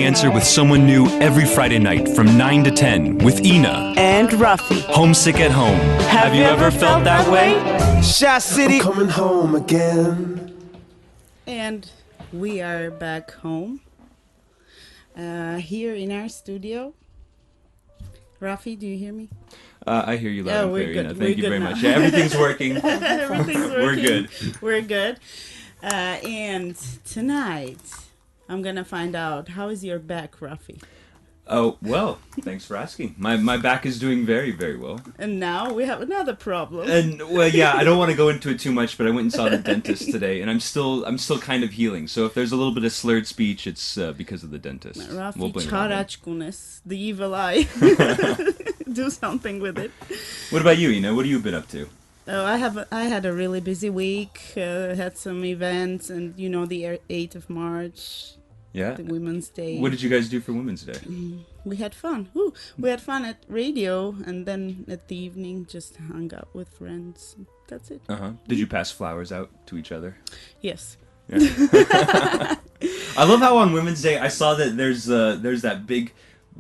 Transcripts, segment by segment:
Answer with someone new every Friday night from 9 to 10 with Ina and Ruffy. Homesick at home. Have you ever felt that way? Shot City. I'm coming home again. And we are back home. Here in our studio. Rafi, do you hear me? I hear you loud and clear, Ina. Thank you very now. much. Yeah, everything's working. Everything's working. We're good. We're good. And tonight, I'm going to find out, how is your back, Rafi? Oh, well, thanks for asking. My back is doing very, very well. And now we have another problem. And, well, yeah, I don't want to go into it too much, but I went and saw the dentist today, and I'm still kind of healing. So if there's a little bit of slurred speech, it's because of the dentist. Rafi, we'll blame it on him. the evil eye. Do something with it. What about you, Ina? What have you been up to? Oh, I had a really busy week. Had some events, and the 8th of March. Yeah. The Women's Day. What did you guys do for Women's Day? We had fun. Ooh, we had fun at radio, and then at the evening just hung out with friends. That's it. Did you pass flowers out to each other? Yes. Yeah. I love how on Women's Day I saw that there's that big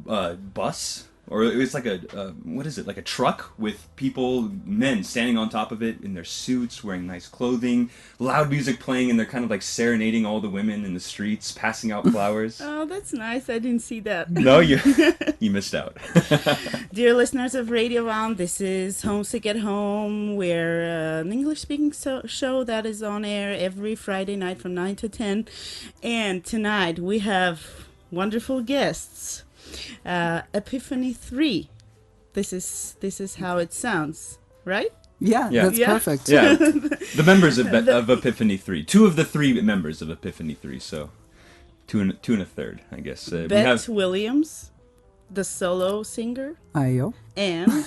bus. Or it's like like a truck with men standing on top of it in their suits, wearing nice clothing, loud music playing, and they're kind of like serenading all the women in the streets, passing out flowers. Oh, that's nice. I didn't see that. No, you missed out. Dear listeners of Radio One, this is Homesick at Home. We're an English-speaking show that is on air every Friday night from 9 to 10. And tonight we have wonderful guests. Epiphany 3. This is how it sounds, right? Yeah, that's perfect. Yeah, the members of Epiphany 3. 2 of the 3 members of Epiphany 3, so 2 and a third, I guess. Beth Williams, the solo singer. Ayo. And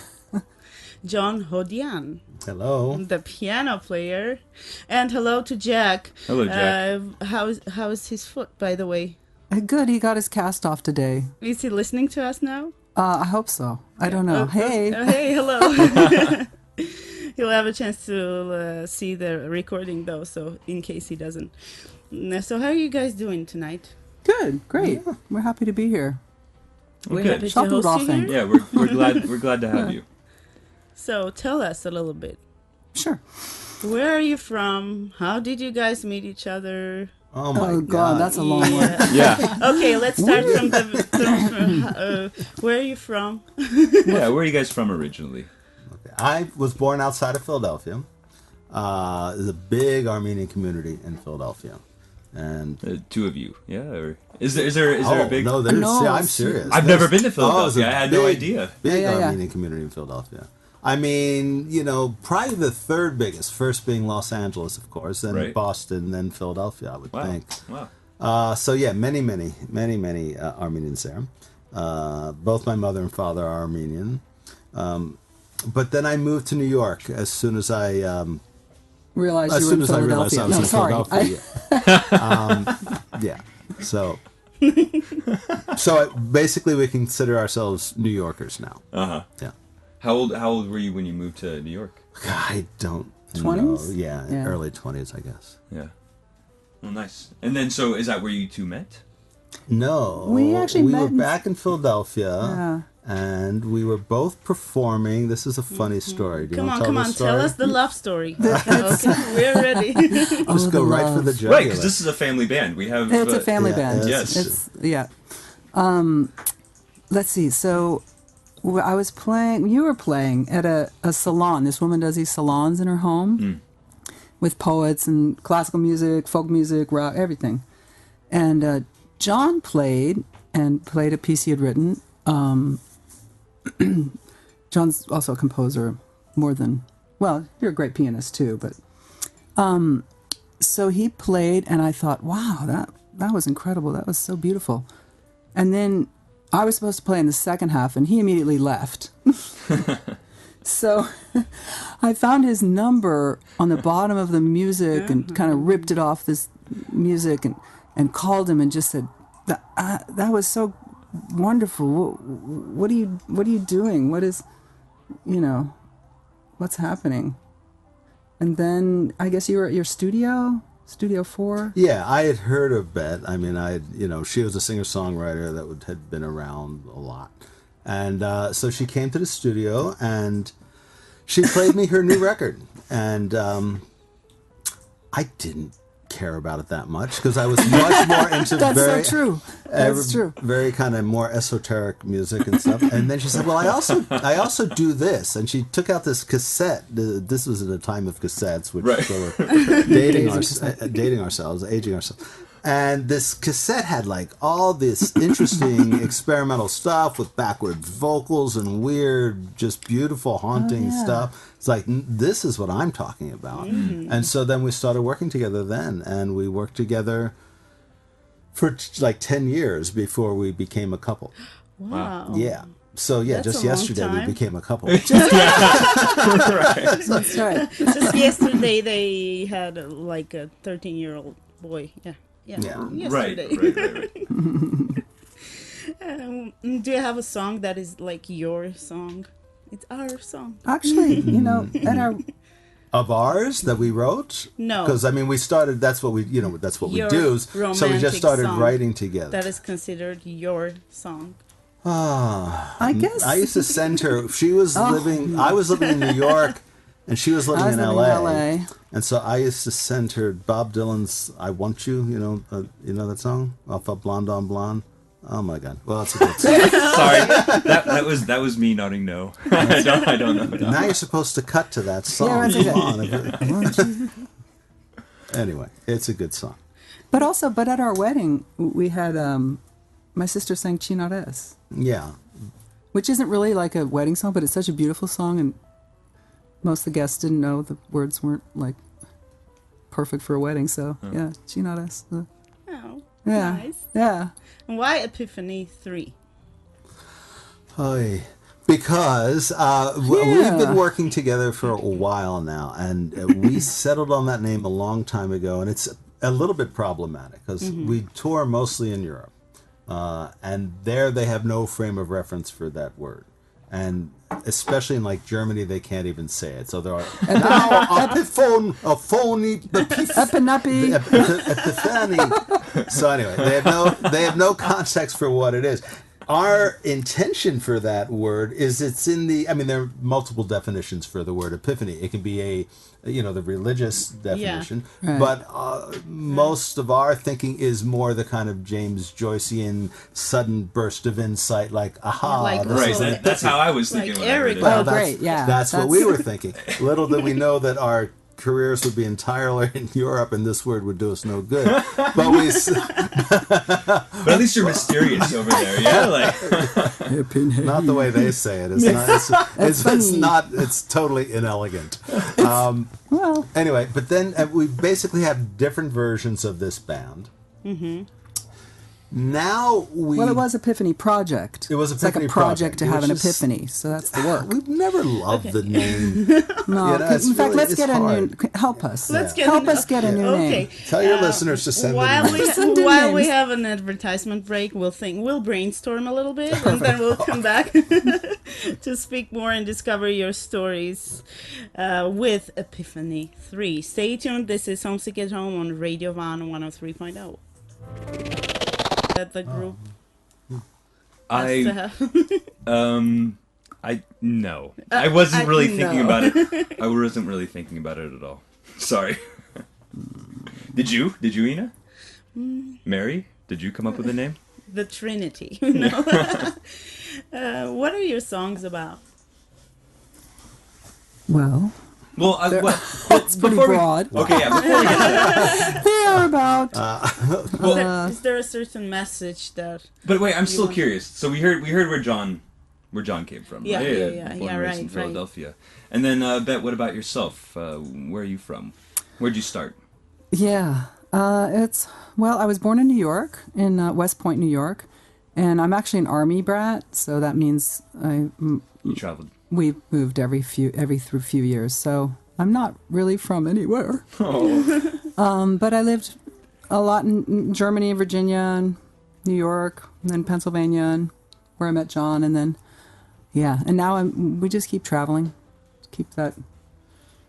John Hodian. Hello. The piano player. And hello to Jack. Hello, Jack. How is his foot, by the way? Good, he got his cast off today. Is he listening to us now? I hope so. I don't know. Hey. Hey, hello. He'll have a chance to see the recording, though, so in case he doesn't. So how are you guys doing tonight? Good, great. Yeah. We're happy to be here. We're good. happy to host you here? Yeah, we're glad to have you. So tell us a little bit. Sure. Where are you from? How did you guys meet each other? Oh my God, that's a long one. Yeah. Okay, let's start from where are you from? Yeah, where are you guys from originally? Okay. I was born outside of Philadelphia. There's a big Armenian community in Philadelphia, and 2 of you, yeah. Or is there a big? No, I'm serious. I've never been to Philadelphia. I had no idea. Big Armenian community in Philadelphia. I mean, probably the 3rd biggest, first being Los Angeles, of course, then Boston, then Philadelphia, I would think. Wow. So, yeah, many Armenians there. Both my mother and father are Armenian. But then I moved to New York as soon as I... realized you were in Philadelphia. I was in Philadelphia. Yeah. So... so basically we consider ourselves New Yorkers now. Uh-huh. Yeah. How old were you when you moved to New York? I don't 20s? know. Yeah, early 20s, I guess. Yeah. Well, nice. And then, so is that where you 2 met? No. We were back in Philadelphia, and we were both performing. This is a funny story. Do you want to tell the story? Tell us the love story. Okay, we're ready. Just go right for the jugular. Right, because this is a family band. We have... It's a family band. Yes. Let's see, so... I was playing, you were playing at a salon. This woman does these salons in her home with poets and classical music, folk music, rock, everything. And John played a piece he had written. John's also a composer you're a great pianist too, but so he played and I thought, wow, that was incredible. That was so beautiful. And then I was supposed to play in the second half, and he immediately left. So I found his number on the bottom of the music and kind of ripped it off this music and called him and just said, that was so wonderful. What are you doing? What is, what's happening? And then I guess you were at your studio? Studio 4? Yeah, I had heard of Bet. I mean, she was a singer-songwriter that had been around a lot. And so she came to the studio, and she played me her new record. And I didn't care about it that much because I was much more into That's so true. That's true. Very kind of more esoteric music and stuff. And then she said, "Well, I also do this." And she took out this cassette. This was in a time of cassettes, which Right. so we're dating ourselves, aging ourselves. And this cassette had like all this interesting experimental stuff with backwards vocals and weird, just beautiful, haunting stuff. It's like, this is what I'm talking about. Mm-hmm. And so then we started working together then. And we worked together for like 10 years before we became a couple. Wow. Yeah. So yeah, That's just a long yesterday we time. became a couple. Right. That's right. Just yesterday they had like a 13-year-old boy. Yeah. Yeah. Right. Yesterday. Do you have a song that is like your song? It's our song. Actually, at our Of ours that we wrote? No. Because I mean, we started. That's what we do. Your So we just romantic started song writing together. That is considered your song. I guess I used to send her. She was living. I was living in New York, and she was living in LA. And so I used to send her Bob Dylan's "I Want You." You know that song off of Blonde on Blonde. Oh my God! Well, that's a good song. Sorry, that was me nodding no. I don't know. Now you're supposed to cut to that song. Yeah, Come on. Anyway, it's a good song. But at our wedding, we had my sister sang Chinares, Yeah. which isn't really like a wedding song, but it's such a beautiful song, and most of the guests didn't know the words weren't like perfect for a wedding. So yeah, Chinares. Oh, Yeah, nice. yeah. And why Epiphany 3? Oy. Because we've been working together for a while now, and we settled on that name a long time ago, and it's a little bit problematic because we tour mostly in Europe, and there they have no frame of reference for that word, and especially in like Germany, they can't even say it. So there are now epiphany. So anyway, they have no context for what it is. Our intention for that word is there are multiple definitions for the word epiphany. It can be the religious definition, Right. but most of our thinking is more the kind of James Joycean sudden burst of insight, like, aha. Like this Right. is- That's how I was thinking. Like when I read Eric. it. Oh, that's- great, yeah. That's what we were thinking. Little did we know that our careers would be entirely in Europe, and this word would do us no good. But But at least you're mysterious over there, yeah. Like, not the way they say it. It's totally inelegant. Well, Anyway, but then we basically have different versions of this band. Mm-hmm. Now it was Epiphany Project. It was It's like a Epiphany project to have an which is- epiphany, so that's the work. We've never loved the name. No, it's in fact, really- let's it's get a new. hard. Help us. Let's get help us get a new Okay. name. Tell your listeners to send While them. we Send in while we names. have an advertisement break, we'll brainstorm a little bit, and then we'll come back to speak more and discover your stories with Epiphany 3. Stay tuned. This is Homesick at Home on Radio Van 103.0. That the group has to have. No. I wasn't really thinking no. about it. I wasn't really thinking about it at all. Sorry. Did you, Ina? Mary? Did you come up with a name? The Trinity. No. What are your songs about? Well, Well, it's pretty broad. Okay, yeah. Before we get to that, They are about. Is there a certain message that? but wait, I'm still curious. So we heard where John came from. Yeah, right? yeah, Born yeah, and yeah, raised in right. Philadelphia. And then, Bet, what about yourself? Where are you from? Where'd you start? Yeah, I was born in New York, in West Point, New York, and I'm actually an Army brat, so that means You traveled. we moved every few years, so I'm not really from anywhere. Oh. But I lived a lot in Germany, Virginia, and New York, and then Pennsylvania, and where I met John, and then and now we just keep traveling, keep that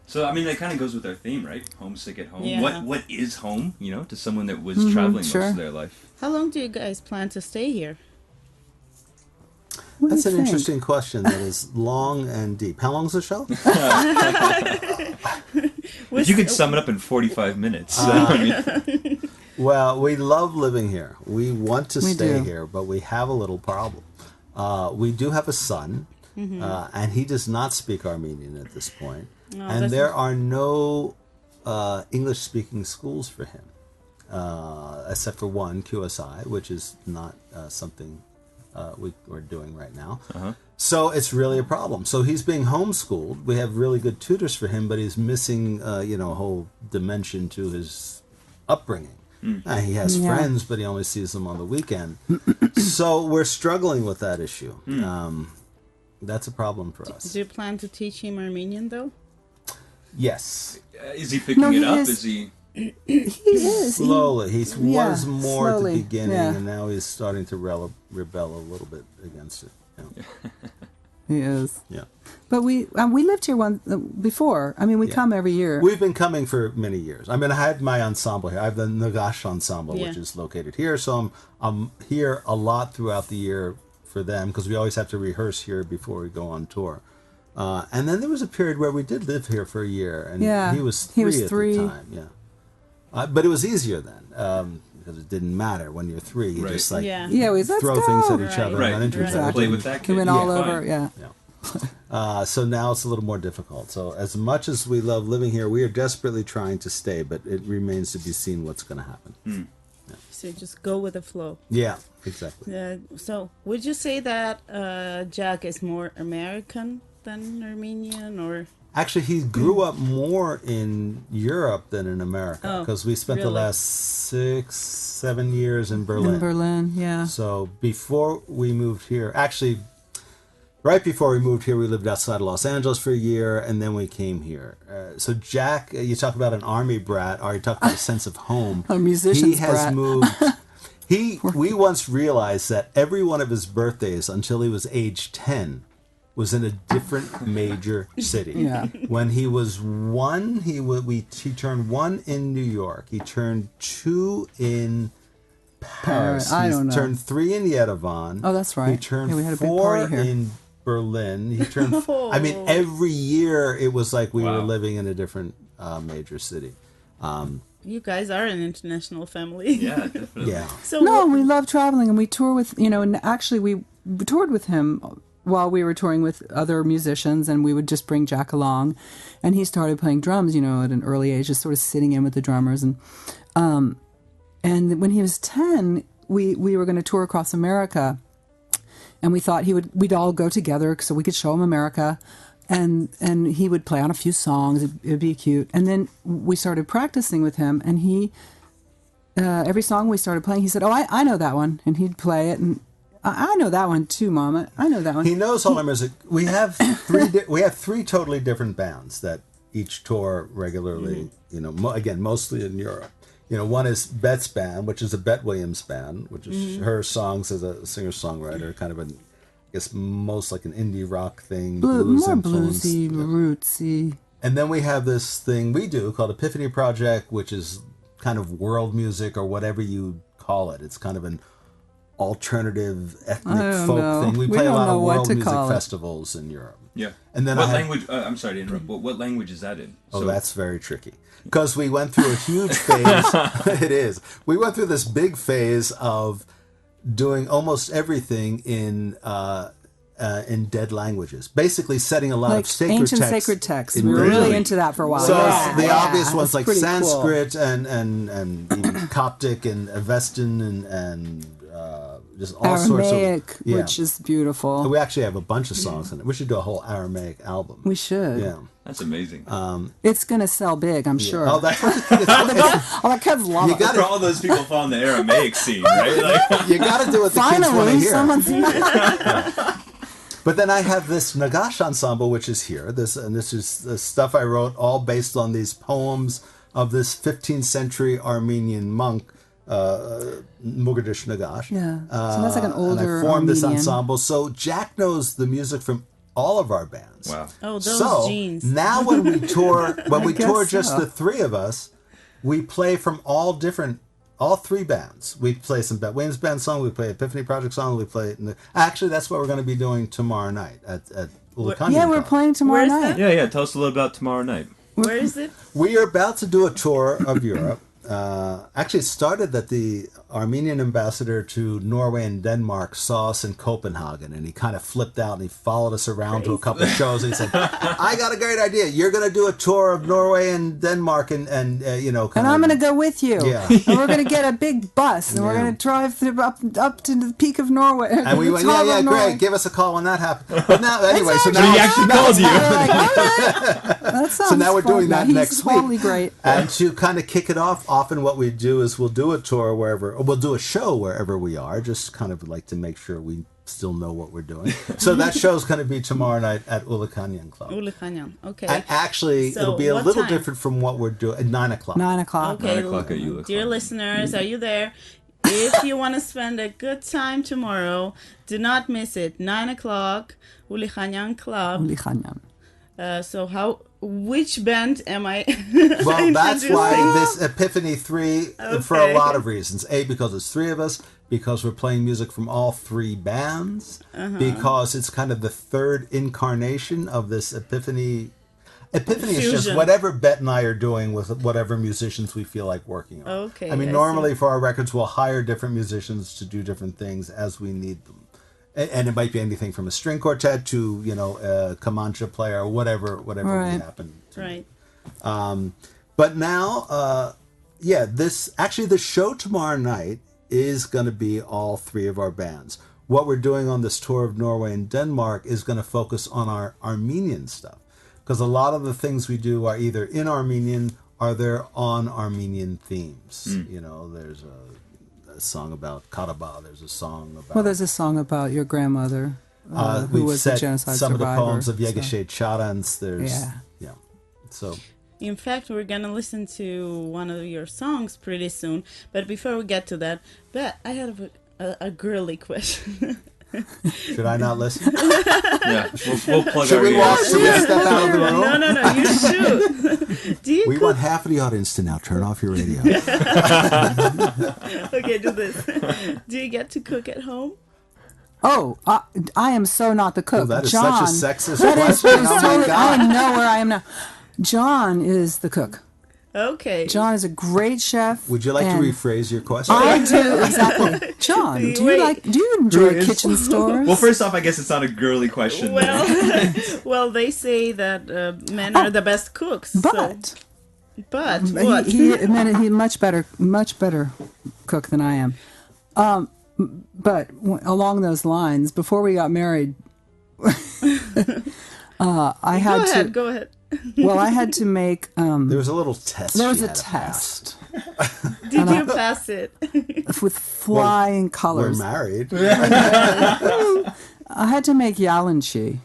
So, I mean, that kind of goes with our theme, right? Homesick at home. Yeah. What is home, to someone that was traveling sure. most of their life? How long do you guys plan to stay here? What do That's you an think? interesting question that is long and deep. How long's the show? You could sum it up in 45 minutes. I mean, Well, we love living here. We want to We stay do. here, but we have a little problem. We do have a son, and he does not speak Armenian at this point. And that's there are no English-speaking schools for him, except for one, QSI, which is not something we're doing right now. So it's really a problem. So he's being homeschooled. We have really good tutors for him, but he's missing, a whole dimension to his upbringing. He has Yeah. friends, but he only sees them on the weekend. So we're struggling with that issue. That's a problem for us. Do you plan to teach him Armenian though? Yes. is he picking No, it he up? is- Is he? He is. Slowly. He Yeah, was more at slowly, the beginning, yeah. and now he's starting to rebel a little bit against it. Yeah. He is. Yeah. But we lived here before. I mean, we come every year. We've been coming for many years. I mean, I had my ensemble here. I have the Nagash ensemble, Yeah. which is located here. So I'm here a lot throughout the year for them because we always have to rehearse here before we go on tour. And then there was a period where we did live here for a year, and Yeah, he was he was at three. the time. Yeah, but it was easier then because it didn't matter when you're three. You Right. just like Yeah. Yeah, let's throw go. things at each Right. other Right. and into each Right. other. Play with that kid. We went all Yeah, over. fine. Yeah. So now it's a little more difficult. So as much as we love living here, we are desperately trying to stay, but it remains to be seen what's going to happen. So just go with the flow. Yeah, exactly. So would you say that Jack is more American than Armenian, or? Actually, he grew up more in Europe than in America Oh, because we spent the really? last 6-7 years in Berlin. In Berlin, yeah. So before we moved here, actually, right before we moved here, we lived outside of Los Angeles for a year, and then we came here. So Jack, you talk about an army brat, or you talk about a sense of home. A musician's He has brat. moved. We once realized that every one of his birthdays until he was age 10 was in a different major city. Yeah. When he was one, he turned 1 in New York. He turned 2 in Paris. I He don't know. turned 3 in Yerevan. Oh, that's right. He turned Yeah, we had a big 4 party here. in Berlin. He turned. I mean, every year it was like we were Wow. living in a different major city. You guys are an international family. Yeah, definitely. Yeah. So No, we love traveling, and we tour with, and actually we toured with him while we were touring with other musicians, and we would just bring Jack along, and he started playing drums, at an early age, just sort of sitting in with the drummers, and when he was 10, we were going to tour across America, and we thought we'd all go together so we could show him America. And he would play on a few songs. It'd be cute. And then we started practicing with him, and he every song we started playing, he said, "Oh, I know that one," and he'd play it, and I know that one too, Mama. I know that one. He knows all our music. We have three totally different bands that each tour regularly. Again, mostly in Europe. One is Bet's band, which is a Bet Williams band, which is her songs as a singer-songwriter, kind of I guess most like an indie rock thing, blues more influenced. bluesy, rootsy. And then we have this thing we do called Epiphany Project, which is kind of world music or whatever you call it. It's kind of an alternative ethnic I don't folk know. thing. We We play a don't lot know of what world to music call it. festivals in Europe. Yeah. And then what I have- language? I'm sorry to interrupt. What language is that in? Oh, that's very tricky. Because we went through a huge phase. It is. We went through this big phase of doing almost everything in dead languages. Basically setting a lot Like of sacred ancient texts. sacred texts. in We were dead really language. into that for a while. So Yeah, the yeah, obvious ones it's like pretty cool. Sanskrit and even Coptic and Avestan and just all sorts Aramaic, of... Yeah. which is beautiful. We actually have a bunch of songs in it. We should do a whole Aramaic album. We should. Yeah. That's amazing. It's going to sell big, I'm sure. Oh, that's what All the kids love you it. got For all those people following the Aramaic scene, right? Like, You got to do what the kids want to Finally, hear. someone's... But then I have this Nagash ensemble, which is here. This is the stuff I wrote, all based on these poems of this 15th century Armenian monk, Mugardish Nagash. Yeah. So that's like an older And I formed this Armenian. ensemble. So Jack knows the music from all of our bands. Wow. Oh, those So jeans. now when we tour, guess just so. the three of us, we play from all three bands. We play some Williams Band song, we play Epiphany Project song, we play. Actually, that's what we're going to be doing tomorrow night at Ulukanya. Yeah, we're playing tomorrow Where's night. that? Yeah. Tell us a little about tomorrow night. Where is it? We are about to do a tour of Europe. Actually, it started that the Armenian ambassador to Norway and Denmark saw us in Copenhagen, and he kind of flipped out and he followed us around to a couple of shows. And he said, "I got a great idea. You're going to do a tour of Norway and Denmark, and And I'm going to go with you. Yeah. And we're going to get a big bus, and we're Yeah. going to drive up to the peak of Norway. And we went, yeah, great. Give us a call when that happens. But now, anyway, so So now he actually called you. That sounds So now we're fun. doing that He's next totally week. great. And to kind of kick it off, often what we do is we'll do a tour or we'll do a show wherever we are, just kind of like to make sure we still know what we're doing. So that show's going to be tomorrow night at Ulukanyan Club. Ulukanya. Okay. And actually, So it'll be a what little time? different from what we're doing at 9 o'clock. 9 o'clock. Okay, 9 o'clock at Ulukanya. dear listeners, are you there? If you want to spend a good time tomorrow, do not miss it. 9 o'clock, Ulikhanyan Club. Ulikhanyan. So which band am I? Well, that's why introducing? this Epiphany 3, for a Okay. lot of reasons. A, because it's three of us, because we're playing music from all three bands, because it's kind of the third incarnation of this Epiphany. Epiphany is just Fusion. whatever Bet and I are doing with whatever musicians we feel like working on. Okay, I mean, I normally for our records, we'll hire different musicians to do different things as we need them. And it might be anything from a string quartet to, a Comanche player or whatever we Right. happen to. Right. But now, the show tomorrow night is going to be all three of our bands. What we're doing on this tour of Norway and Denmark is going to focus on our Armenian stuff. Because a lot of the things we do are either in Armenian or they're on Armenian themes. There's a song about Karabakh, there's a song about... Well, there's a song about your grandmother who we've was a set genocide some survivor. of the poems of so- Yegashe Charans. There's... Yeah. So... In fact, we're gonna listen to one of your songs pretty soon. But before we get to that, I have a girly question. Should I not listen? Yeah. We'll plug Should our we ears. walk? Should we step out of the room? No, you should. Do you We cook? want half of the audience to now turn off your radio. Okay, do this. Do you get to cook at home? Oh, I am so not the cook. Oh, that is John, such a sexist that is question. Oh, my totally- God. I know where I am now. John is the cook. Okay. John is a great chef. Would you like to and rephrase your question? I do, exactly. John, do you enjoy Who is- kitchen stores? Well, first off, I guess it's not a girly question. Well, they say that men are the best cooks. But But what? he much better cook than I am. But along those lines, before we got married, I had Go ahead. Well, I had to make. There was a little test. There was she a had to test Did you pass it? with flying pass. We're colors. married. I had to make yalanchi.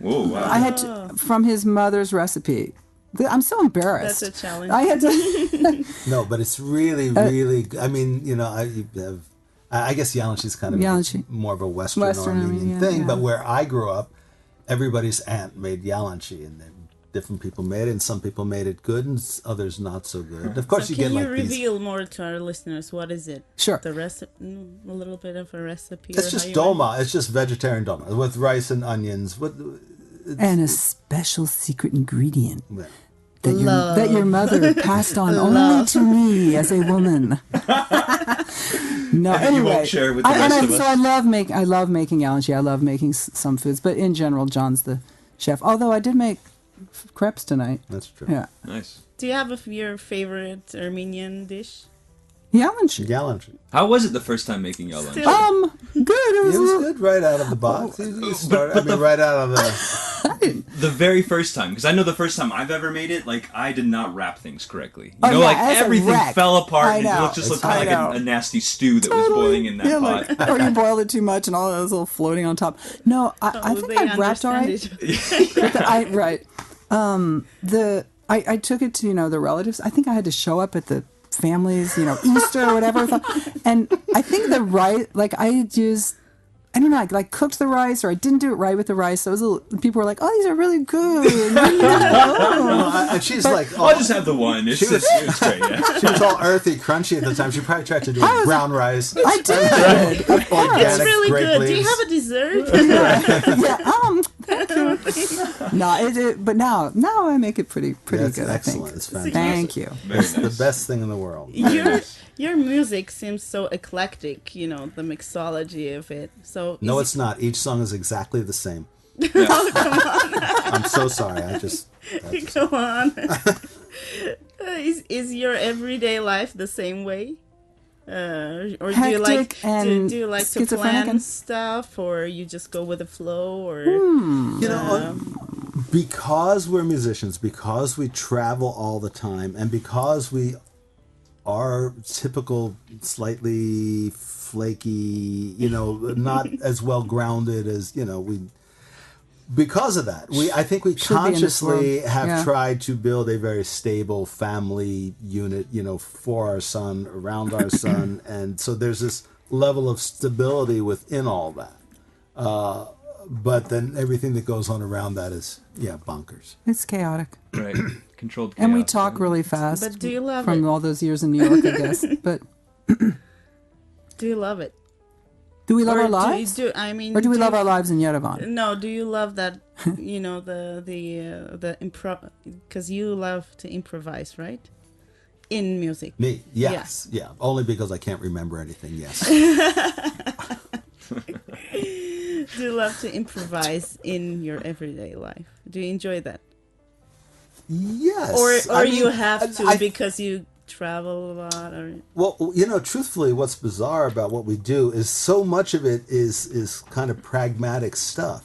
Whoa, wow. I had to, from his mother's recipe. I'm so embarrassed. That's a challenge. I had to. No, but it's really, really. I mean, I guess Yalanchi is kind of Yalanchi. more of a Western Western, Armenian yeah, thing. yeah. But where I grew up, everybody's aunt made Yalanchi, and then different people made it, and some people made it good, and others not so good. Of course, So you can get you like these. reveal more to our listeners? What is it? Sure. The recipe, a little bit of a recipe. It's or just how you dolma. It's just vegetarian dolma with rice and onions. And a special secret ingredient Yeah. that your mother passed on only to me as a woman. No, And you anyway, won't share it with the rest of us? so I love making yalanchi. I love making some foods, but in general, John's the chef. Although I did make crepes tonight. That's true. Yeah, Nice. Do you have your favorite Armenian dish? yalanchi. Yalanchi. How was it the first time making your lunch? Still- Good. It was, It was good right out of the box. You started, right out of the. The very first time, because I know the first time I've ever made it, like I did not wrap things correctly. You Oh, know, yeah, like as a everything wreck. fell apart I and know. it just looked I kind of know. like a nasty stew that was boiling in that yeah, pot. like, or you boiled it too much and all those little floating on top. No, I think they I wrapped all understand right. it. Right. I took it to the relatives. I think I had to show up at the families, Easter or whatever. And I think I used I don't know, I like cooked the rice or I didn't do it right with the rice. So it was people were like, "Oh, these are really good." And she's like, I'll just have the one. It's great. Yeah. she was all earthy, crunchy at the time. She probably tried to do brown rice. I did. It's Organic really grape good. Do you leaves. have a dessert? Thank you. No, but now I make it pretty That's good. excellent. I think. It's fantastic. Thank you. Very It's the nice. best thing in the world. Your music seems so eclectic, you know, the mixology of it. So No, is it's not. Each song is exactly the same. Yeah. I'm so sorry. I just Go on. Is your everyday life the same way? Or do you like Hectic and do you like to schizophrenic plan and- stuff, or you just go with the flow, or You know, because we're musicians, because we travel all the time, and because we are typical, slightly flaky, you know, not as well grounded as, you know, we. Because of that, I think we Should be in this consciously world. have Yeah. tried to build a very stable family unit, you know, for our son, around our son, and so there's this level of stability within all that. But then everything that goes on around that is, bonkers. It's chaotic. Right. Controlled chaos. And we talk really fast. But do you love from it? all those years in New York, I guess. But do you love it? do we love Or our do you lives? I mean, Or do we love you- our lives in Yerevan? No, do you love that? You know, the improv, because you love to improvise, right? In music. Me, yes, yeah. Only because I can't remember anything. Yes. Do you love to improvise in your everyday life? Do you enjoy that? Yes. Or I you mean, have to I- because you travel a lot? Or Well, you know, truthfully, what's bizarre about what we do is so much of it is kind of pragmatic stuff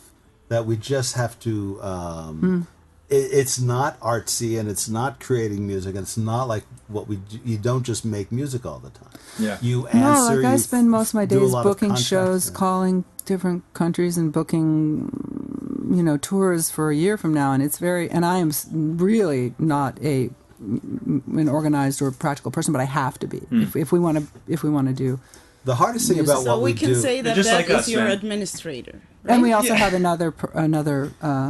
that we just have to. It's not artsy and it's not creating music. And it's not like what we do. You don't just make music all the time. Yeah. You No, answer. like I you spend most of my do a days lot of booking contracts, shows, yeah. calling different countries and booking, tours for a year from now. And it's and I am really not an organized or practical person, but I have to be if we want to do. The hardest thing about so what we we can do. say that Just that like is us, your man. administrator. And we also have another.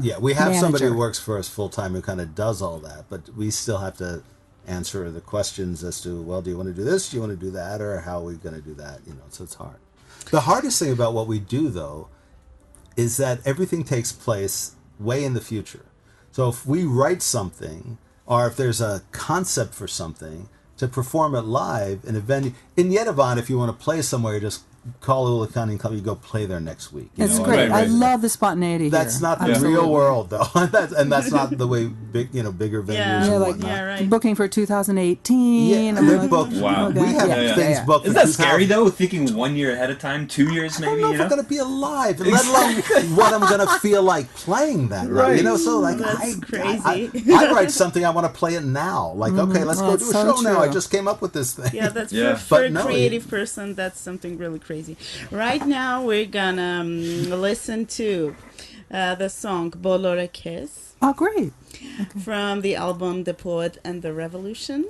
Yeah, we have somebody manager. who works for us full time who kind of does all that, but we still have to answer the questions as to, well, do you want to do this? Do you want to do that? Or how are we going to do that? So it's hard. The hardest thing about what we do, though, is that everything takes place way in the future. So if we write something, or if there's a concept for something, to perform it live in a venue. In Yerevan, if you want to play somewhere, you just call Ula County Club, you go play there next week. It's know? great. Right. I love the spontaneity That's here. not the Absolutely. real world, though. that's not the way bigger venues Yeah, and like- whatnot. Yeah, right. Booking for 2018. Yeah, I'm they're like, booked. Wow. We have Yeah. things Yeah. booked. Isn't for that scary 2000. though? Thinking 1 year ahead of time, 2 years I maybe. don't know if I'm going to be alive, let alone what I'm going to feel like playing that night. Right. So like That's crazy. I write something, I want to play it now. Like, okay, let's Well, go do a it's so show now. I true. just came up with this thing. Yeah, that's Yeah. for But a no, creative person. That's something really crazy. Right now, we're gonna listen to the song "Bolore Kiss" Oh, great. from the album "The Poet and the Revolution."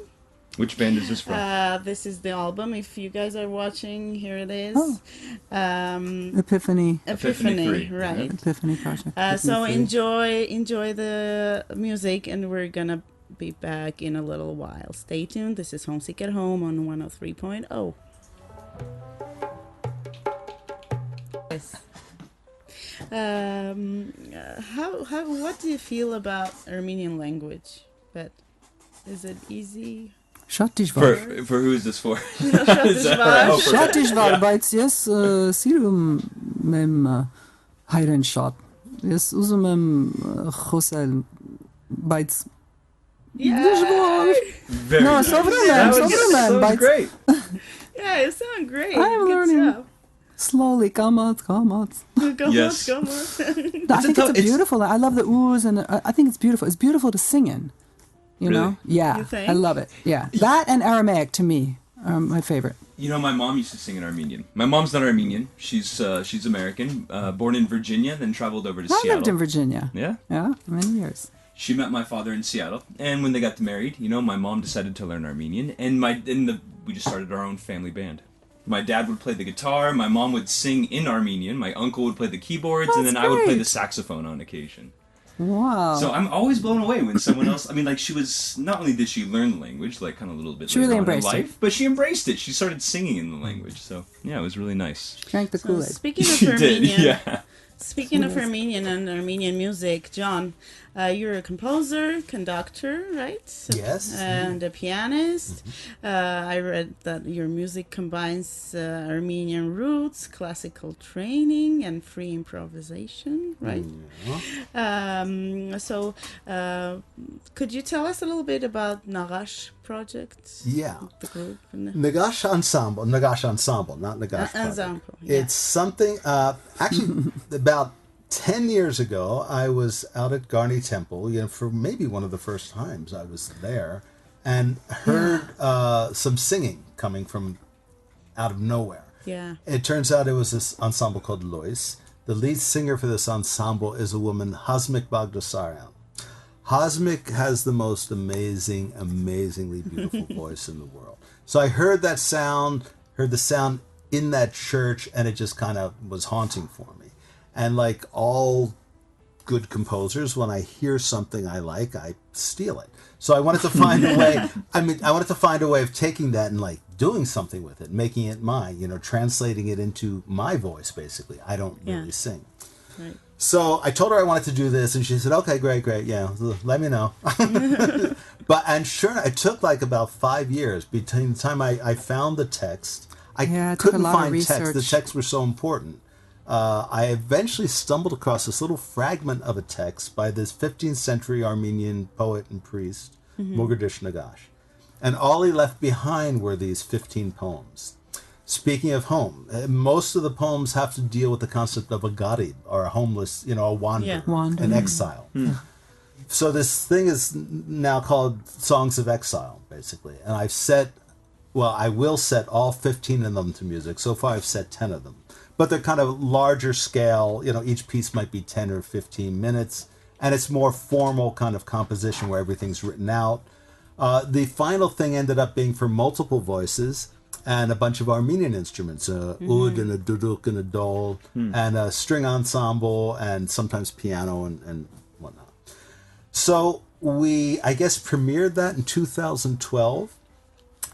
Which band is this from? This is the album. If you guys are watching, here it is. Oh. Epiphany Epiphany, 3, right? Project. So Epiphany 3. enjoy the music, and we're gonna be back in a little while. Stay tuned. This is Homesick at Home on 103.0. Yes. What do you feel about Armenian language? But is it easy? Շատ դժվար։ For who is this for? Դժվար. Oh, for- Շատ դժվար, բայց ես սիրում եմ հայրեն շատ։ Ես ուզում եմ խոսել, բայց դժվար։ Very No, nice. սովորում That եմ, was- սովորում եմ, that was բայց great. Yeah, you sound great. I'm Good learning. job. slowly, kamac. Go Yes. on. I It's think a it's tough- a beautiful. I love the oohs, and I think it's beautiful. It's beautiful to sing in. You Really? know? Yeah, You think? I love it. Yeah, that and Aramaic to me are my favorite. You know, my mom used to sing in Armenian. My mom's not Armenian. She's American, born in Virginia, then traveled over to I Seattle. lived in Virginia. Yeah. Yeah, many years. She met my father in Seattle, and when they got married, my mom decided to learn Armenian, and we just started our own family band. My dad would play the guitar, my mom would sing in Armenian, my uncle would play the keyboards, and then I would play the saxophone on occasion. Wow. So I'm always blown away when someone else, I mean, like, she was, not only did she learn the language, like, kind of a little bit She later really on in embraced life, it. but she embraced it. She started singing in the language, so, yeah, it was really nice. Drank the Kool-Aid. Speaking of She did, Armenian, yeah. speaking of Armenian and Armenian music, John, you're a composer, conductor, right? Yes. And a pianist. I read that your music combines Armenian roots, classical training, and free improvisation, right? So, could you tell us a little bit about Nagash project? Yeah. The group. Nagash Ensemble, not Nagash Project. Ensemble, yeah. It's something, actually, about 10 years ago, I was out at Garni Temple, for maybe one of the first times I was there, and heard some singing coming from out of nowhere. Yeah. It turns out it was this ensemble called Lois. The lead singer for this ensemble is a woman, Homesick Bagdasaryan. Homesick has the most amazingly beautiful voice in the world. So I heard the sound in that church, and it just kind of was haunting for me. And like all good composers, when I hear something I like, I steal it. So I wanted to find a way. I wanted to find a way of taking that and like doing something with it, making it mine. Translating it into my voice. Basically, I don't really sing. Right. So I told her I wanted to do this, and she said, "Okay, great, yeah, let me know." And sure enough, it took like about 5 years between the time I found the text. I couldn't find text. The texts were so important. I eventually stumbled across this little fragment of a text by this 15th century Armenian poet and priest, Mogadish Nagash. And all he left behind were these 15 poems. Speaking of home, most of the poems have to deal with the concept of a garib, or a homeless, a wanderer, an exile. So this thing is now called Songs of Exile, basically. And I will set all 15 of them to music. So far I've set 10 of them. But they're kind of larger scale, each piece might be 10 or 15 minutes. And it's more formal kind of composition where everything's written out. The final thing ended up being for multiple voices and a bunch of Armenian instruments, oud and a duduk and a dol, and a string ensemble, and sometimes piano and whatnot. So we, I guess, premiered that in 2012.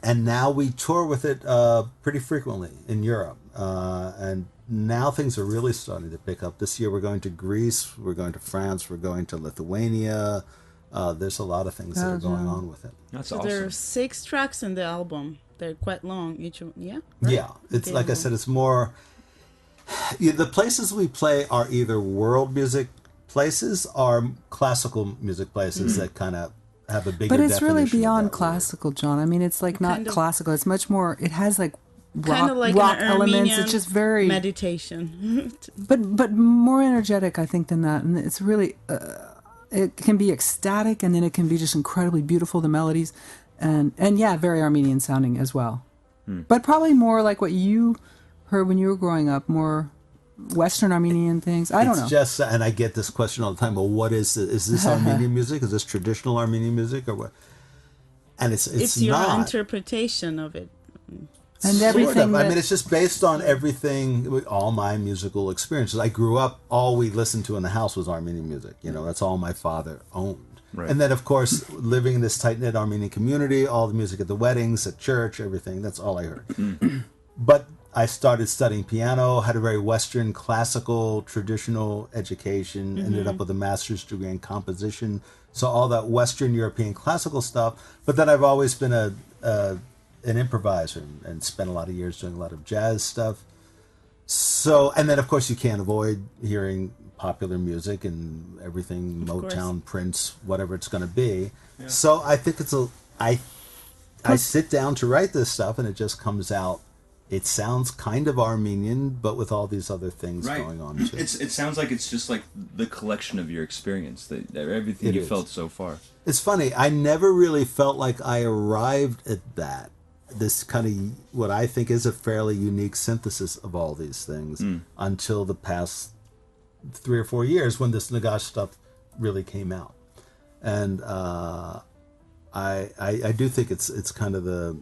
And now we tour with it pretty frequently in Europe. And now things are really starting to pick up. This year we're going to Greece, we're going to France, we're going to Lithuania. There's a lot of things that are going on with it. That's awesome. There are 6 tracks in the album. They're quite long, each one. Yeah? Right? Yeah. It's like I said, it's more... the places we play are either world music places or classical music places that kind of have a bigger definition. But it's really beyond classical, John. I mean, it's like not classical. It's much more... It has like rock elements. It's just very meditation. but more energetic, I think, than that. And it's really... it can be ecstatic, and then it can be just incredibly beautiful, the melodies. And yeah, very Armenian sounding as well. But probably more like what you heard when you were growing up, more Western Armenian things. I don't know. It's just, and I get this question all the time, well, what is it? Is this Armenian music? Is this traditional Armenian music? Or what? And it's your not. interpretation of it. And everything. I mean, it's just based on everything, all my musical experiences. I grew up, all we listened to in the house was Armenian music. That's all my father owned. Right. And then, of course, living in this tight-knit Armenian community, all the music at the weddings, at church, everything, that's all I heard. But I started studying piano, had a very Western, classical, traditional education, ended up with a master's degree in composition. So all that Western European classical stuff. But then I've always been an improviser and spent a lot of years doing a lot of jazz stuff. So, and then, of course, you can't avoid hearing popular music and everything, Motown, Prince, whatever it's going to be. Yeah. So I think I sit down to write this stuff, and it just comes out. It sounds kind of Armenian, but with all these other things going on too. It sounds like it's just like the collection of your experience, everything you felt so far. It's funny. I never really felt like I arrived at that. This kind of what I think is a fairly unique synthesis of all these things until the past 3 or 4 years when this Nagash stuff really came out. And I do think it's kind of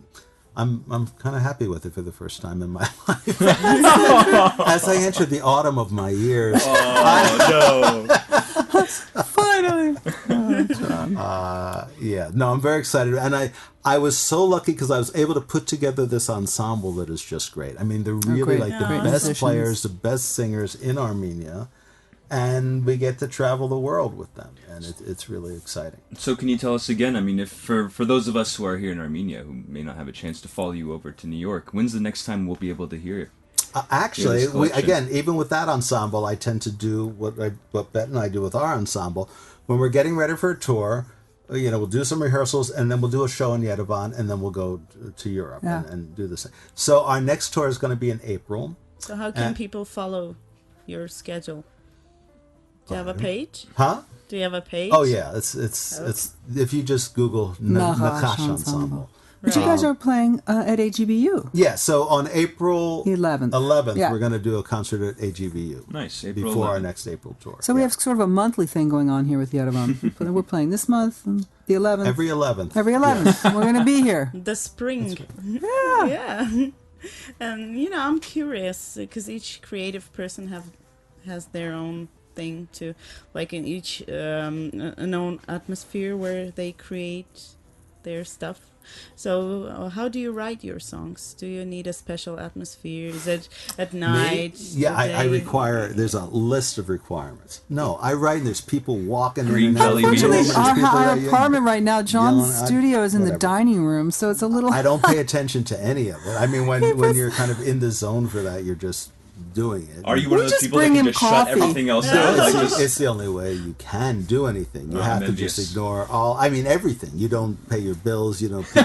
I'm kind of happy with it for the first time in my life. As I enter the autumn of my years. Oh, no. Finally. Yeah, no, I'm very excited, and I was so lucky because I was able to put together this ensemble that is just great. I mean, they're really great. like the Great best musicians. players, the best singers in Armenia, and we get to travel the world with them, and it's really exciting. So can you tell us again, I mean, if for those of us who are here in Armenia who may not have a chance to follow you over to New York, when's the next time we'll be able to hear it? Actually, this collection? again, even with that ensemble, I tend to do what Bet and I do with our ensemble. When we're getting ready for a tour, we'll do some rehearsals, and then we'll do a show in Yerevan, and then we'll go to Europe and do the same. So our next tour is going to be in April. So how can people follow your schedule? Do you have a page? Huh? Do you have a page? Oh yeah, it's if you just Google Nahash Nahash Ensemble. Ensemble. But you guys are playing at AGBU. Yeah, so on April 11th. Yeah. we're going to do a concert at AGVU. Nice, April before 11th. our next April tour. So we have sort of a monthly thing going on here with Yerevan. We're playing this month, and the 11th. Every 11th. Every 11th. We're going to be here. The spring. Yeah. Yeah. And, I'm curious because each creative person has their own thing to, like in each an own atmosphere where they create their stuff. So how do you write your songs? Do you need a special atmosphere? Is it at night? Yeah, I require, there's a list of requirements. No, I write and there's people walking Green in and out. belly There's beetles. people Our that- apartment right now, John's yelling, studio is in the whatever. dining room, so it's a little... I don't pay attention to any of it. I mean, when you're kind of in the zone for that, you're just doing it. Are you one We of those just people that bring can him just shut coffee. everything else down? Like just, It's the only way you can do anything. You Oh, have I'm to just envious. ignore everything. You don't pay your bills. You don't. okay,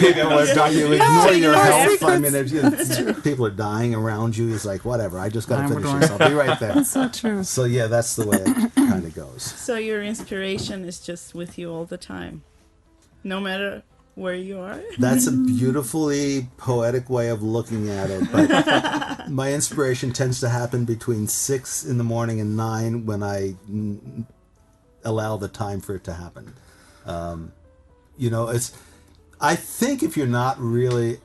maybe I'm People are not dying. You ignore your Yeah, health. I secrets. mean, people are dying around you. It's like whatever. I just got to I'm finish going. this. I'll be right there. so true. So yeah, that's the way it kind of goes. So your inspiration is just with you all the time, no matter where you are. That's a beautifully poetic way of looking at it. But my inspiration tends to happen between 6 in the morning and 9 when I allow the time for it to happen. I think if you're not really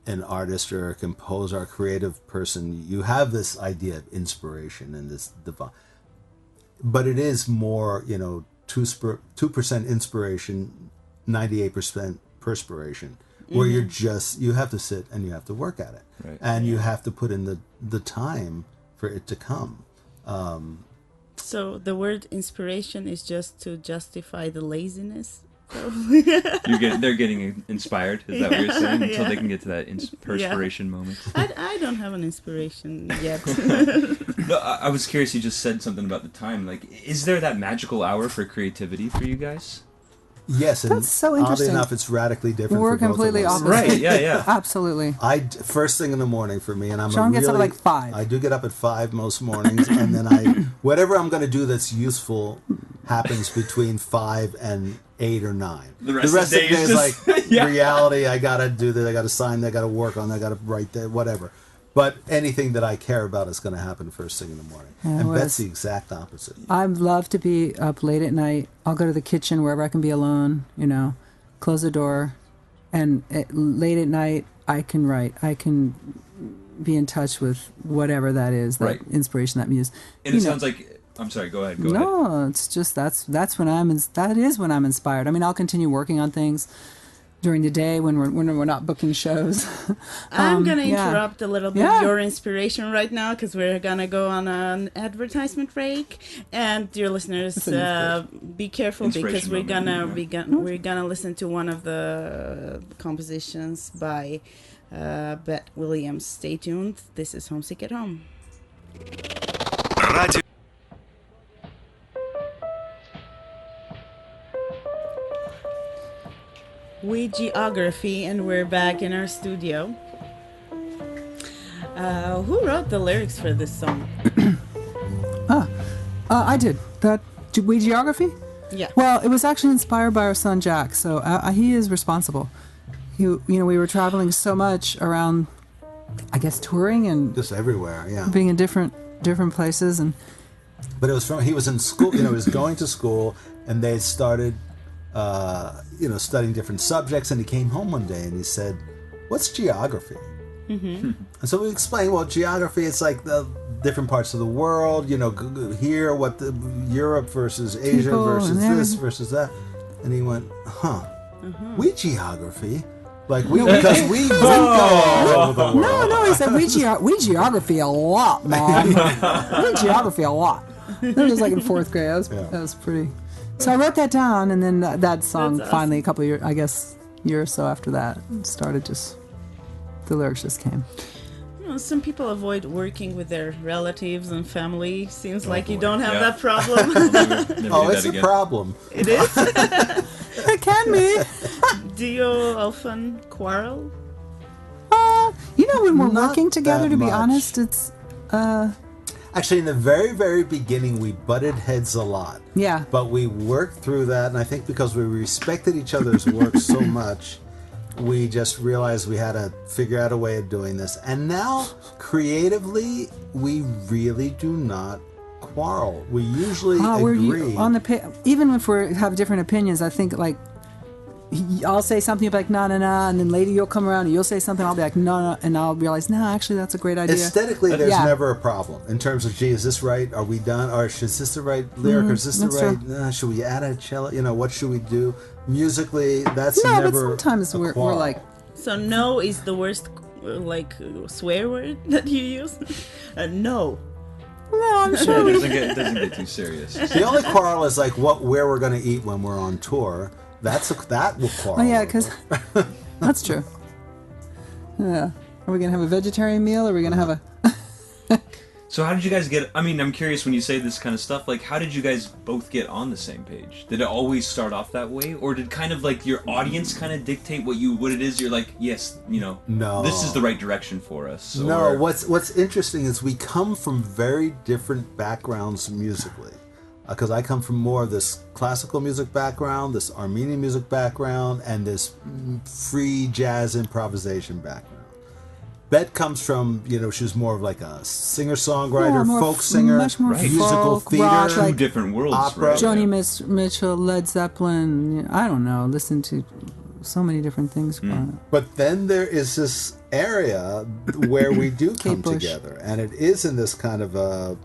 an artist or a composer or a creative person, you have this idea of inspiration and this divine. But it is more, 2% inspiration, 98% perspiration, where you have to sit and you have to work at it. Right. And you have to put in the time for it to come. So the word inspiration is just to justify the laziness. they're getting inspired. Is that what you're saying? Until Yeah. they can get to that perspiration moment. I don't have an inspiration yet. No, I was curious. You just said something about the time. Like, is there that magical hour for creativity for you guys? Yes, and That's so oddly interesting. enough, it's radically different We're for both completely of us. opposite. Right? Yeah, yeah. Absolutely. First thing in the morning for me, and I'm Sean gets up at like 5. I do get up at 5 most mornings, and then whatever I'm going to do that's useful happens between 5 and 8 or 9. The rest of the day is just- like Yeah. reality. I got to do this. I got to sign. I got to work on. I got to write that. Whatever. But anything that I care about is going to happen first thing in the morning. Yeah, And well, Bet's the exact opposite. I love to be up late at night. I'll go to the kitchen wherever I can be alone, close the door. And late at night, I can write. I can be in touch with whatever that is, that Right. inspiration, that muse. And it sounds like... I'm sorry, go ahead. Go ahead. No, it's just that is when I'm inspired. I mean, I'll continue working on things during the day when we're not booking shows. I'm gonna yeah. interrupt a little bit Yeah. your inspiration right now because we're gonna go on an advertisement break. And dear listeners, be careful because Inspiration we're gonna listen to one of the compositions by Bet Williams. Stay tuned. This is Homesick at Home. We Geography, and we're back in our studio. Who wrote the lyrics for this song? I did. We Geography? Yeah. Well, it was actually inspired by our son Jack, so he is responsible. We were traveling so much around, I guess, touring and Just everywhere, yeah. being in different places, and But it was he was in school, he was going to school, and they started, studying different subjects, and he came home one day and he said, what's geography? And so we explained, well, geography, it's like the different parts of the world, here, what the Europe versus Asia People versus and this versus that. And he went, we geography? Like, because we go all over the world. No, he said, we geography a lot, Mom. We geography a lot. That was like in 4th grade. That was pretty. So I wrote that down, and then that song finally, a couple of years, I guess, year or so after that, started the lyrics just came. Some people avoid working with their relatives and family. Seems like you don't have that problem. Oh, it's a problem. It is? It can be. Do you often quarrel? When we're Not working together, that to be much. honest, it's... Actually, in the very, very beginning, we butted heads a lot. Yeah. But we worked through that, and I think because we respected each other's work so much, we just realized we had to figure out a way of doing this. And now, creatively, we really do not quarrel. We usually agree. Even if we have different opinions, I think, like, I'll say something, you'll be like, no, and then later you'll come around and you'll say something, I'll be like, no, and I'll realize, no, actually, that's a great idea. Aesthetically, there's never a problem in terms of, gee, is this right? Are we done? Or is this the right lyric? Or is this the right? Should we add a cello? What should we do? Musically, that's never. But sometimes we're like. So no is the worst, swear word that you use. No. No, I'm sure. It doesn't get too serious. The only quarrel is like where we're going to eat when we're on tour. That will quarrel. Oh yeah, because that's true. Yeah. Are we gonna have a vegetarian meal? Or are we gonna have a? So how did you guys get? I mean, I'm curious when you say this kind of stuff. Like, how did you guys both get on the same page? Did it always start off that way, or did kind of like your audience kind of dictate what it is? You're like, yes, No. this is the right direction for us. No. What's interesting is we come from very different backgrounds musically. Because I come from more of this classical music background, this Armenian music background, and this free jazz improvisation background. Bet comes from, she's more of like a singer-songwriter, folk singer, much more musical folk, theater. rock, Two different worlds, opera. right? Joni Mitchell, Led Zeppelin. I don't know. Listen to so many different things. But then there is this area where we do come Bush. together, and it is in this kind of a...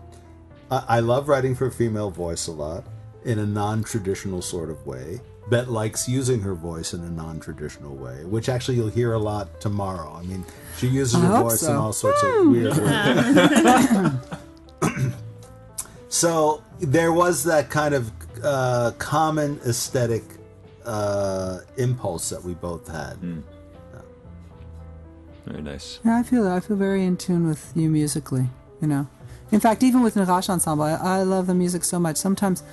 I love writing for a female voice a lot, in a non-traditional sort of way. Bet likes using her voice in a non-traditional way, which actually you'll hear a lot tomorrow. I mean, she uses her voice in all sorts of weird ways. So there was that kind of common aesthetic impulse that we both had. Very nice. Yeah, I feel very in tune with you musically. In fact, even with Nagash Ensemble, I love the music so much. Sometimes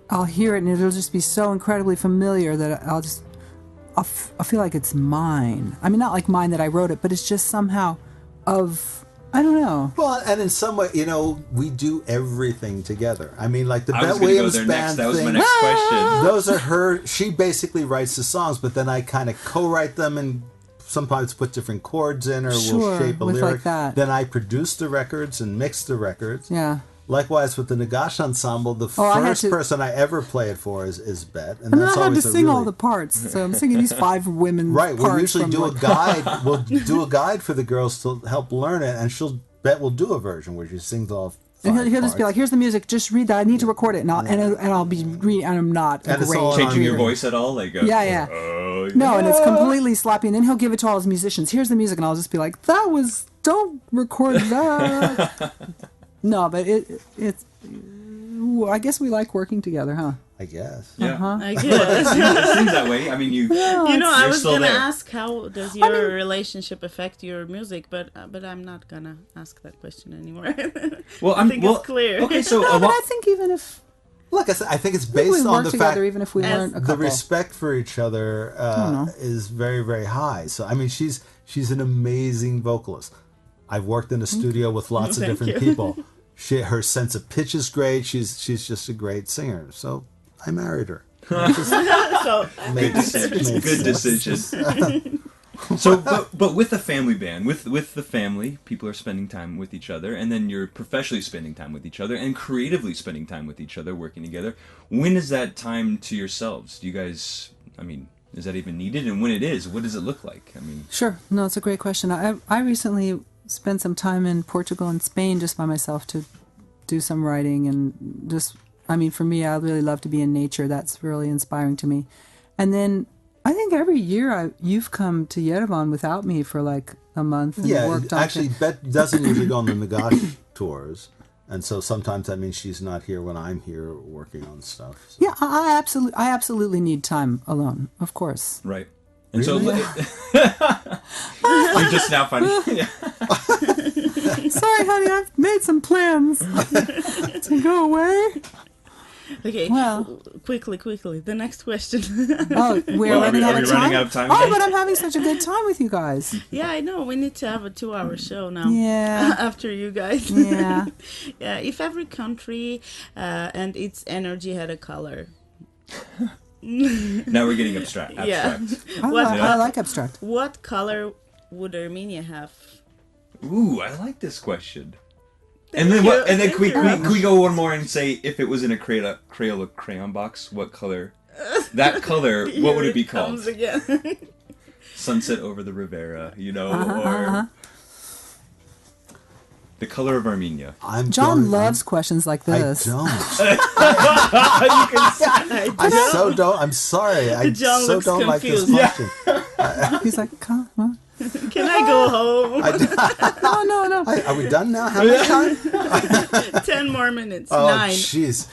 I'll hear it and it'll just be so incredibly familiar that I feel like it's mine. I mean, not like mine that I wrote it, but it's just somehow I don't know. Well, and in some way, we do everything together. I mean, like the I was Bet gonna Williams go there band next. That was thing. my next question. Those are her. She basically writes the songs, but then I kind of co-write them and sometimes put different chords in, or we'll shape a with lyric. like that. Then I produce the records and mix the records. Yeah. Likewise with the Nagash Ensemble, the first person I ever play it for is Bet, and that's I had to always sing all the parts, so I'm singing these 5 women. Right. We'll parts usually from, do like... a guide. We'll do a guide for the girls to help learn it, and Bet will do a version where she sings all. And he'll just be like, "Here's the music. Just read that. I need to record it." And I'll be reading, and I'm not And it's great. all Changing your reader. voice at all? Like, Yeah. No, and it's completely sloppy. And then he'll give it to all his musicians. Here's the music, and I'll just be like, don't record that. No, but it's. I guess we like working together, huh? I guess. Yeah. I guess. It seems that way. I mean, I was still gonna there. ask how does your relationship affect your music, but I'm not gonna ask that question anymore. Well, I think it's clear. Okay, so No, but I think even if Look, I think it's we based on work the together, fact even if we weren't a couple. the respect for each other is very, very high. So, I mean, she's an amazing vocalist. I've worked in a studio with lots of different people. Her sense of pitch is great. She's just a great singer. So I married her. So Good decision. So, but with the family band, with the family, people are spending time with each other, and then you're professionally spending time with each other, and creatively spending time with each other, working together. When is that time to yourselves? Do you guys, I mean, Is that even needed? And when it is, what does it look like? I mean, Sure. No, it's a great question. I recently spent some time in Portugal and Spain just by myself to do some writing and just, I mean, for me, I really love to be in nature. That's really inspiring to me. And then I think every year you've come to Yerevan without me for like a month and worked on actually, Bet doesn't usually go on the Nagash tours. And so sometimes that means she's not here when I'm here working on stuff. So. Yeah, I absolutely need time alone, of course. right. And Really? so you're just now funny. Yeah. Sorry, honey, I've made some plans to go away. Okay. Well, quickly. The next question. oh, we're running are out we of time. running out of time Oh, again? but I'm having such a good time with you guys. Yeah, I know. We need to have a 2-hour show now. Yeah. After you guys. Yeah. Yeah. If every country and its energy had a color. Now we're getting abstract. Yeah. I like abstract. What color would Armenia have? Ooh, I like this question. And then what? And then can we go one more and say if it was in a Crayola crayon box, what color? That color, what would it be called? Comes again. Sunset over the Rivera, or the color of Armenia. John loves questions like I this. don't. You can I so don't. I'm sorry. I John so looks don't confused. like this question. He's like, come on. Can I go home? No. Are we done now? How much time? 10 more minutes. Oh, 9. jeez.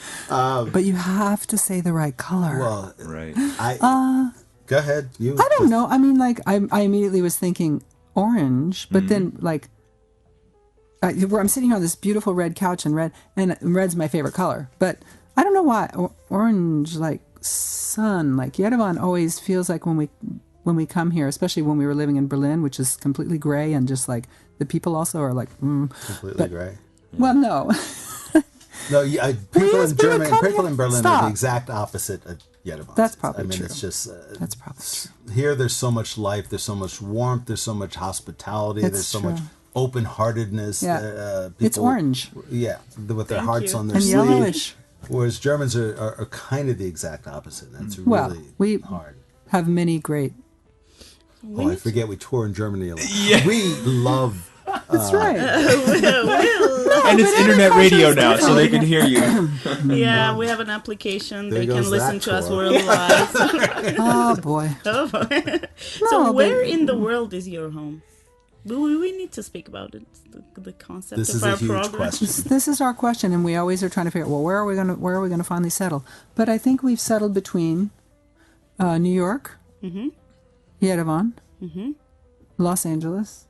But you have to say the right color. Well, right. Go ahead. You. I don't know. I mean, like, I immediately was thinking orange, but then, like, I'm sitting here on this beautiful red couch and red's my favorite color. But I don't know why. Orange, like, sun. Like, Yerevan always feels like when we come here, especially when we were living in Berlin, which is completely gray, and just like the people also are like Completely gray. Well, no. No, people in Germany, come people here. in Berlin Stop. are the exact opposite of Yerevan. That's probably true. It's just That's probably true. here. There's so much life. There's so much warmth. There's so much hospitality. It's there's so true. much open-heartedness. Yeah. People, It's orange Yeah, with their Thank hearts you. on their and sleeve. yellowish. Whereas Germans are kind of the exact opposite. That's Well, really we hard. have many great. Oh, I forget we tour in Germany a lot. Yeah. We love. That's right. And it's internet radio now, so they can hear you. Yeah, we have an application. There They can goes listen that to us tour. worldwide. Oh boy. So No, where but- in the world is your home? We need to speak about it. The concept This of is our a huge program. question. This is our question, and we always are trying to figure out, well, where are we gonna finally settle? But I think we've settled between New York, Yerevan, Los Angeles.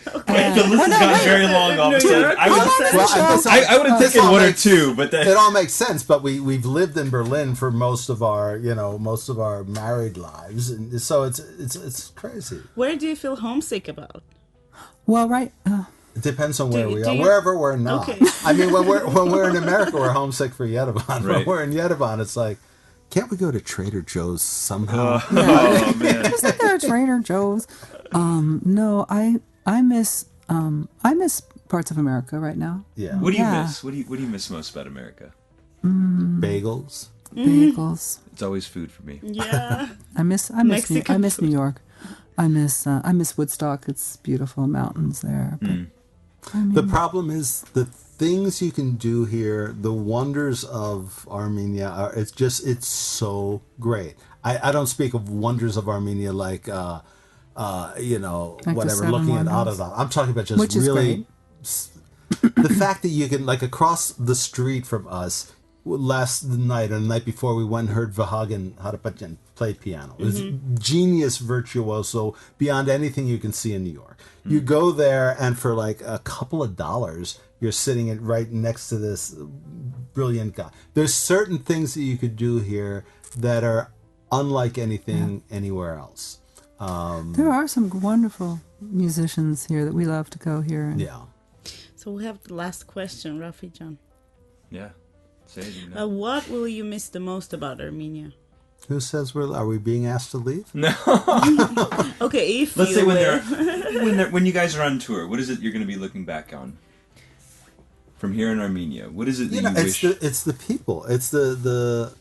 The list has gotten very long all of a sudden. I would have taken one or two, but It then all makes sense, but we've lived in Berlin for most of our married lives, and so it's crazy. Where do you feel homesick about? Well, right. It depends on where Do we you- are. Wherever we're not. Okay. I mean, when we're in America, we're homesick for Yerevan. When Right. we're in Yerevan, it's like, can't we go to Trader Joe's somehow? oh man, Is there Trader Joe's? No, I miss parts of America right now. Yeah. what do you Yeah. miss? What do you miss most about America? Bagels. Bagels. It's always food for me. Yeah. I miss Mexican New food. York. I miss Woodstock. It's beautiful mountains there. But, The problem is the things you can do here, the wonders of Armenia are it's so great. I don't speak of wonders of Armenia like Like the whatever, Seven looking at Wonders. Aradan. I'm talking about just Which is really the fact that you can, like, across the street from us last night and the night before, we went and heard Vahagan Harapatian play piano. It was genius virtuoso beyond anything you can see in New York. You go there, and for like a couple of dollars, you're sitting right next to this brilliant guy. There's certain things that you could do here that are unlike anything anywhere else. there are some wonderful musicians here that we love to go here. And Yeah. So we have the last question, Rafi John. Yeah, say it. You know. What will you miss the most about Armenia? Who says are we being asked to leave? No. Okay, if Let's you say will. when you guys are on tour, what is it you're going to be looking back on from here in Armenia? What is it that you wish? It's the people. It's the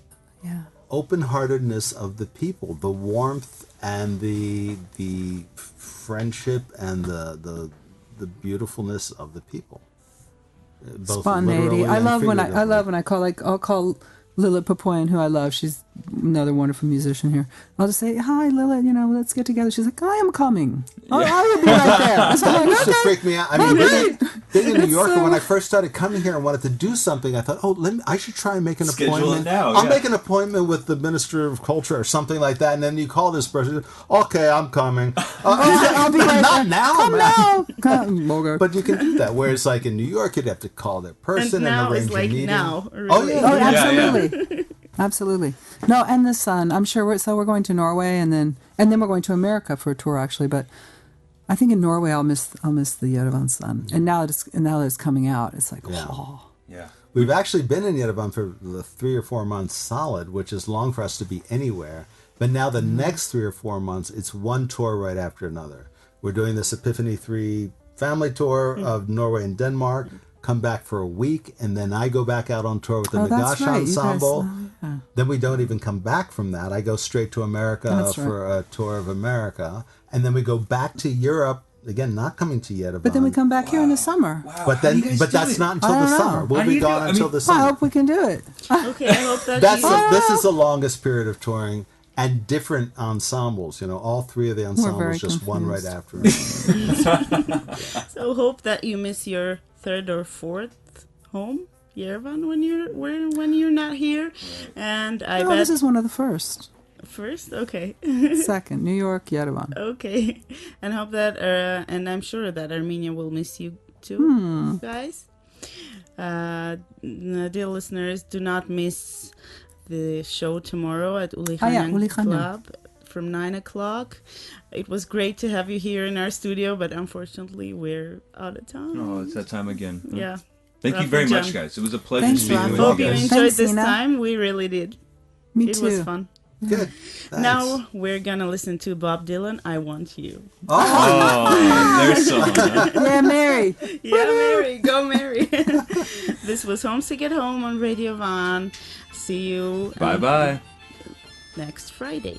Yeah. open-heartedness of the people, the warmth and the friendship and the beautifulness of the people. Both Spontaneity. literally and I love when figuratively. I'll call Lilith Papoyan, who I love. She's another wonderful musician here. I'll just say, "Hi, Lilith. Let's get together." She's like, "I am coming. I will be right there." So That I'm used to like, freak me out. I mean, being in New York, so- when I first started coming here and wanted to do something, I thought, I should try and make an Schedule it appointment. now, I'll yeah. make an appointment with the Minister of Culture or something like that. And then you call this person, okay, I'm coming. I'll be right Not there. now, Come man. now. Come, okay. But you can do that. Whereas, like in New York, you'd have to call their person And now arrange it's a like meeting. now. Oh Really. yeah, Oh, Yeah, yeah. absolutely. Absolutely. No, and the sun. I'm sure we're going to Norway and then we're going to America for a tour actually, but I think in Norway I'll miss the Yerevan sun. And now that it's coming out, it's like, Yeah. oh. Yeah. We've actually been in Yerevan for 3 or 4 months solid, which is long for us to be anywhere. But now the next 3 or 4 months, it's one tour right after another. We're doing this Epiphany 3 family tour of Norway and Denmark, come back for a week, and then I go back out on tour with the Oh, that's Nagash right. You guys- Ensemble. yeah. Then we don't even come back from that. I go straight to America That's for a tour of America. And then we go back to Europe, again, not coming to Yerevan. But then we come back here in the summer. Wow. But How do then, you guys but do that's it? not until I the don't know. summer. We'll How do be you do it? gone I until mean, the I summer. hope we can do it. Okay, I hope that This is the longest period of touring and different ensembles. All 3 of the very ensembles, just one right confused. after another. So hope that you miss your 3rd or 4th home, Yerevan, when you're not here. And I No, bet this is one of the first. first, okay, Second, New York, Yerevan. okay, and hope that and I'm sure that Armenia will miss you too, guys. Dear listeners, do not miss the show tomorrow at Uli Khanyan Uli Khanyan. Club from 9 o'clock. It was great to have you here in our studio, but unfortunately we're out of time. Oh, it's that time again. Yeah. Thank you Rafa very much, Jam. guys. It was a pleasure Thanks, speaking Rafa. with Hope you you guys. enjoyed Thanks, this Nina. time. We really did. Me It too. was fun. Good. Thanks. Now we're gonna listen to Bob Dylan, I Want You. Oh, there's some. Huh? Yeah, Mary. Yeah, Mary, go Mary. This was Homesick at Home on Radio Van. See you Bye bye. next Friday.